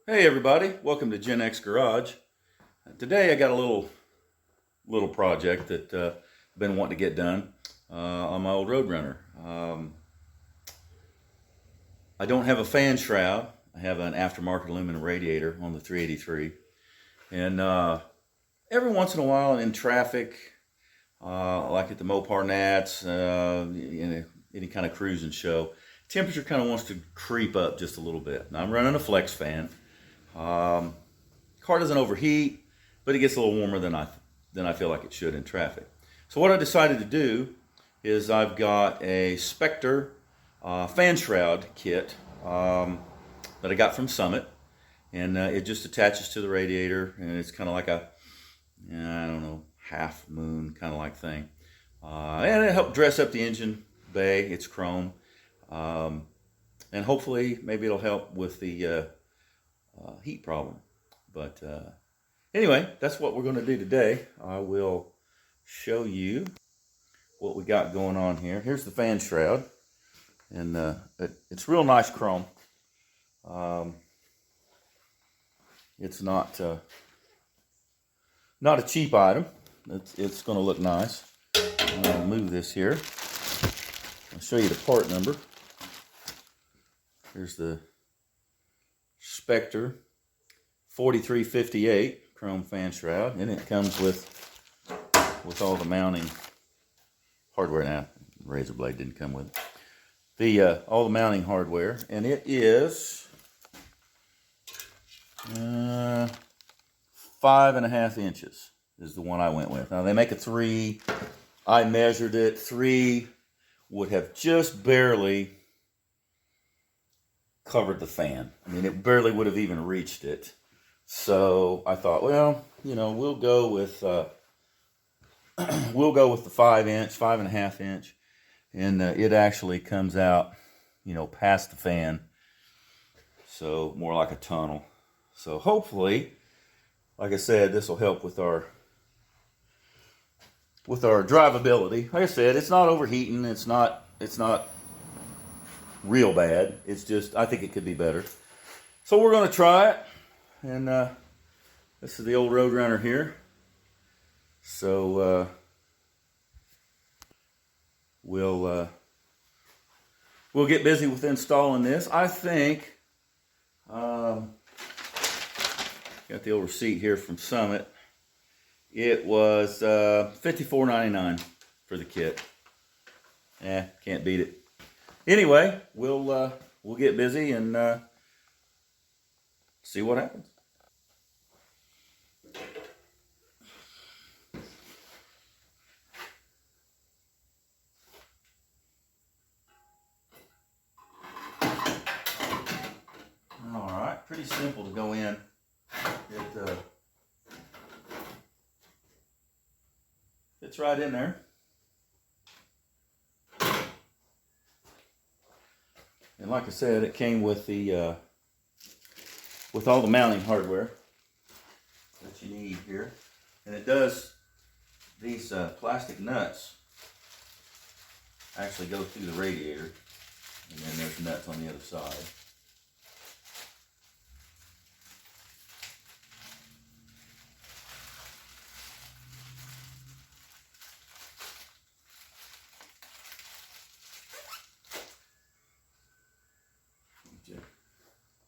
Hey everybody, welcome to Gen X Garage. Today I got a little project that I've been wanting to get done on my old Road Runner. I don't have a fan shroud. I have an aftermarket aluminum radiator on the 383. And every once in a while in traffic, like at the Mopar Nats, in any kind of cruising show, temperature kind of wants to creep up just a little bit. Now I'm running a flex fan. Car doesn't overheat, but it gets a little warmer than I feel like it should in traffic. So what I decided to do is I've got a Spectre fan shroud kit that I got from Summit, and it just attaches to the radiator, and it's kind of like a, I don't know, half moon kind of like thing, and it helped dress up the engine bay. It's chrome, and hopefully maybe it'll help with the heat problem. But anyway, that's what we're going to do today. I will show you what we got going on here. Here's the fan shroud, and it's real nice chrome. It's not a cheap item. It's going to look nice. I'm going to move this here. I'll show you the part number. Here's the Spectre 4358 chrome fan shroud, and it comes with all the mounting hardware. Now, razor blade didn't come with it. All the mounting hardware, and it is 5.5 inches is the one I went with. Now they make a 3. I measured it. 3 would have just barely covered the fan. I mean, it barely would have even reached it. So I thought, well, you know, we'll go with the 5.5 inch, and it actually comes out, you know, past the fan, so more like a tunnel. So hopefully, like I said, this will help with our drivability. Like I said, it's not overheating. It's not real bad. It's just, I think it could be better. So we're going to try it. And this is the old Road Runner here. So we'll get busy with installing this. I think got the old receipt here from Summit. It was $54.99 for the kit. Can't beat it. Anyway, we'll get busy and see what happens. All right, pretty simple to go in. It fits right in there. And like I said, it came with the with all the mounting hardware that you need here. And it does, these plastic nuts actually go through the radiator, and then there's nuts on the other side.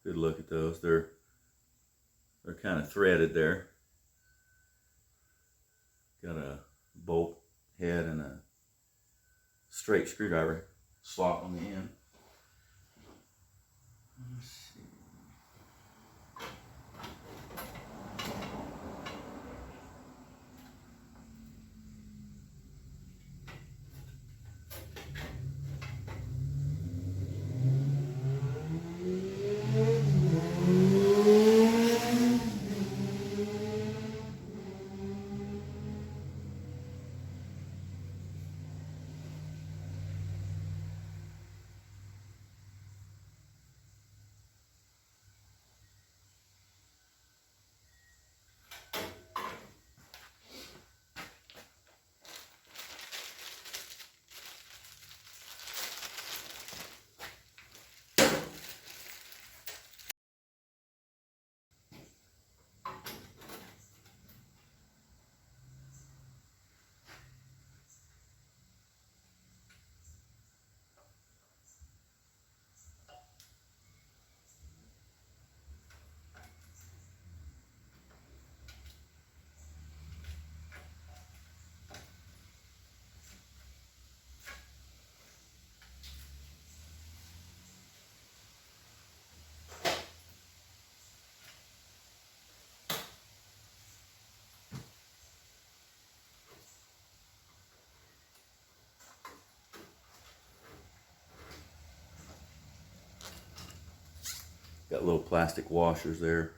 Good look at those. They're kind of threaded there. Got a bolt head and a straight screwdriver slot on the end. Let's see. Got little plastic washers there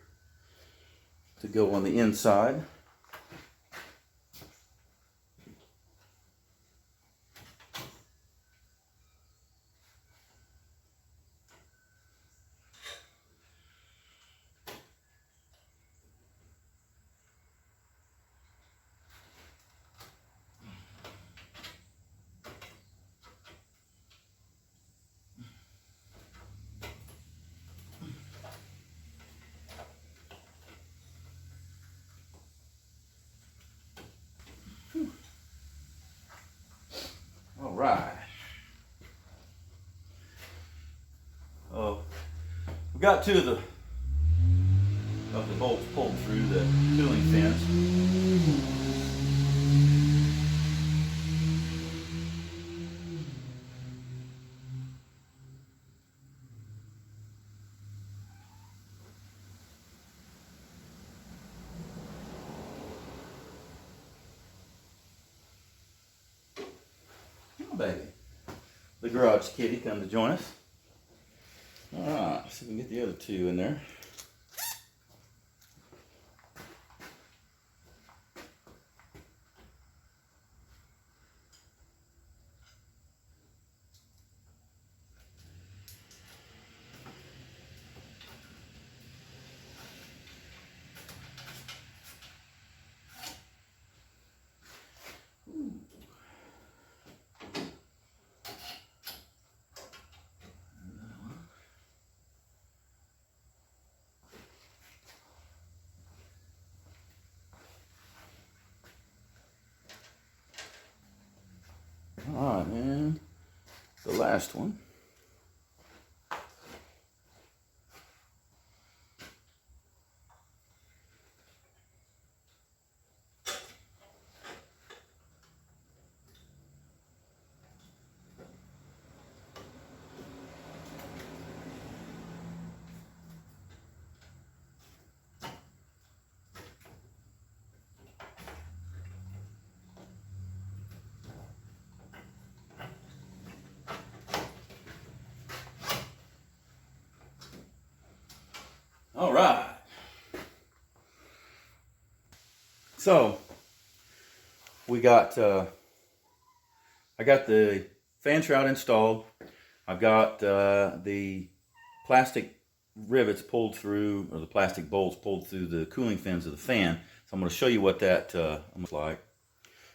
to go on the inside. All right. Oh, we got two of the bolts pulled through the cooling fins. Oh, baby. The garage kitty come to join us. All right, let's see if we can get the other two in there. All right, man. The last one. All right. So we got, I got the fan shroud installed. I've got the plastic rivets pulled through, or the plastic bolts pulled through the cooling fins of the fan. So I'm going to show you what that looks like.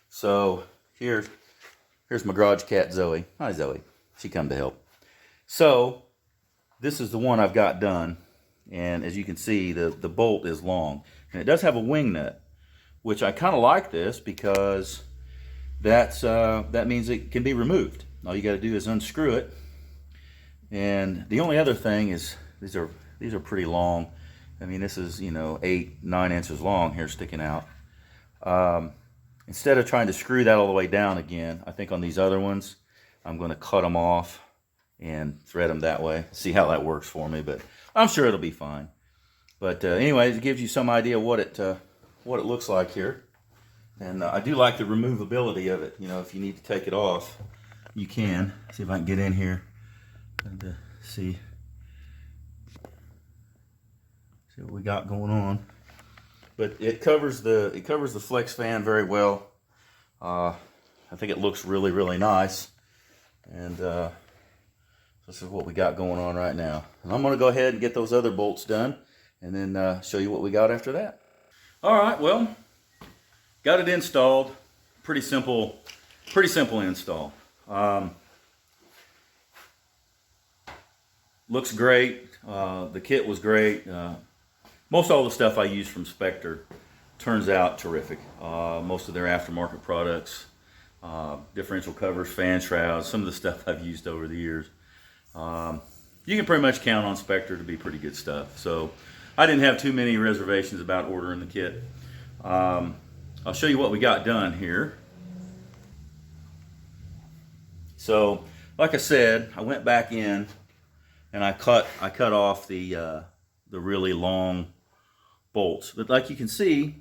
So here's my garage cat, Zoe. Hi, Zoe. She come to help. So this is the one I've got done. And as you can see, the bolt is long. And it does have a wing nut, which I kind of like this because that means it can be removed. All you got to do is unscrew it. And the only other thing is these are pretty long. I mean, this is, 8-9 inches long here sticking out. Instead of trying to screw that all the way down again, I think on these other ones, I'm going to cut them off and thread them that way. See how that works for me, but I'm sure it'll be fine. But anyways, it gives you some idea what it looks like here. And I do like the removability of it. If you need to take it off, you can. See if I can get in here and see what we got going on. But it covers the flex fan very well. I think it looks really, really nice. And this is what we got going on right now. And I'm going to go ahead and get those other bolts done and then show you what we got after that. All right, well, got it installed. Pretty simple install. Looks great. The kit was great. Most all the stuff I use from Spectre turns out terrific. Most of their aftermarket products, differential covers, fan shrouds, some of the stuff I've used over the years. You can pretty much count on Spectre to be pretty good stuff. So I didn't have too many reservations about ordering the kit. I'll show you what we got done here. So, like I said, I went back in and I cut off the really long bolts. But like you can see,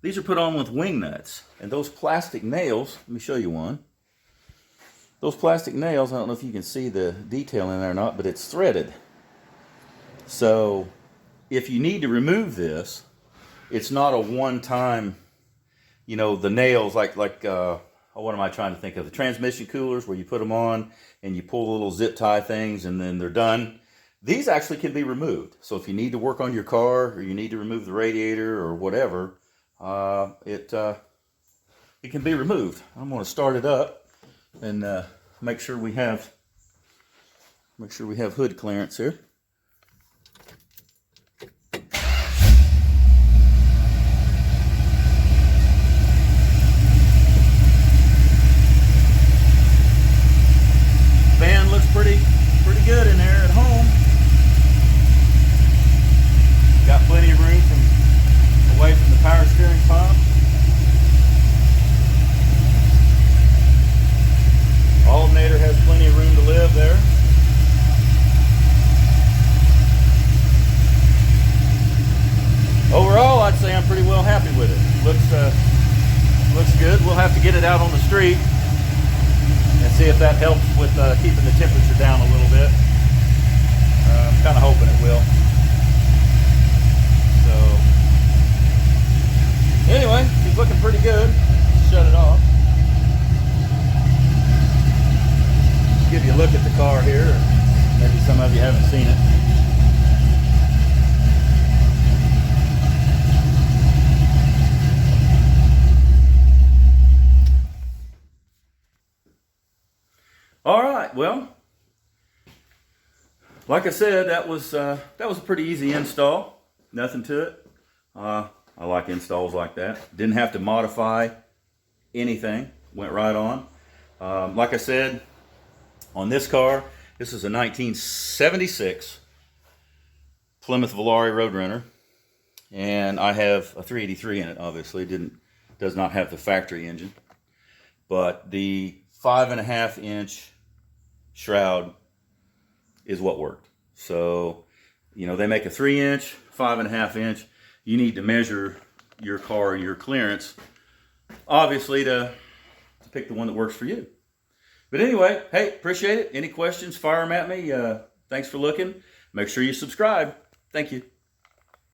these are put on with wing nuts. And those plastic nails, let me show you one. Those plastic nails, I don't know if you can see the detail in there or not, but it's threaded. So if you need to remove this, it's not a one-time, the nails what am I trying to think of? The transmission coolers where you put them on and you pull the little zip tie things and then they're done. These actually can be removed. So if you need to work on your car or you need to remove the radiator or whatever, it can be removed. I'm going to start it up and make sure we have hood clearance here. Fan looks pretty good in there at home. Got plenty of room away from the power steering pump. Alternator has plenty of room to live there. Overall, I'd say I'm pretty well happy with it. Looks good. We'll have to get it out on the street and see if that helps with keeping the temperature down a little bit. I'm kind of hoping it will. So, anyway, he's looking pretty good. Shut it off. Give you a look at the car here. Maybe some of you haven't seen it. All right, well, like I said, that was a pretty easy install. Nothing to it. I like installs like that. Didn't have to modify anything. Went right on. Like I said, on this car, this is a 1976 Plymouth Volare Road Runner, and I have a 383 in it. Obviously, does not have the factory engine, but the 5.5 inch shroud is what worked. So, they make a 3 inch, 5.5 inch. You need to measure your car, your clearance, obviously, to pick the one that works for you. But anyway, hey, appreciate it. Any questions, fire them at me. Thanks for looking. Make sure you subscribe. Thank you.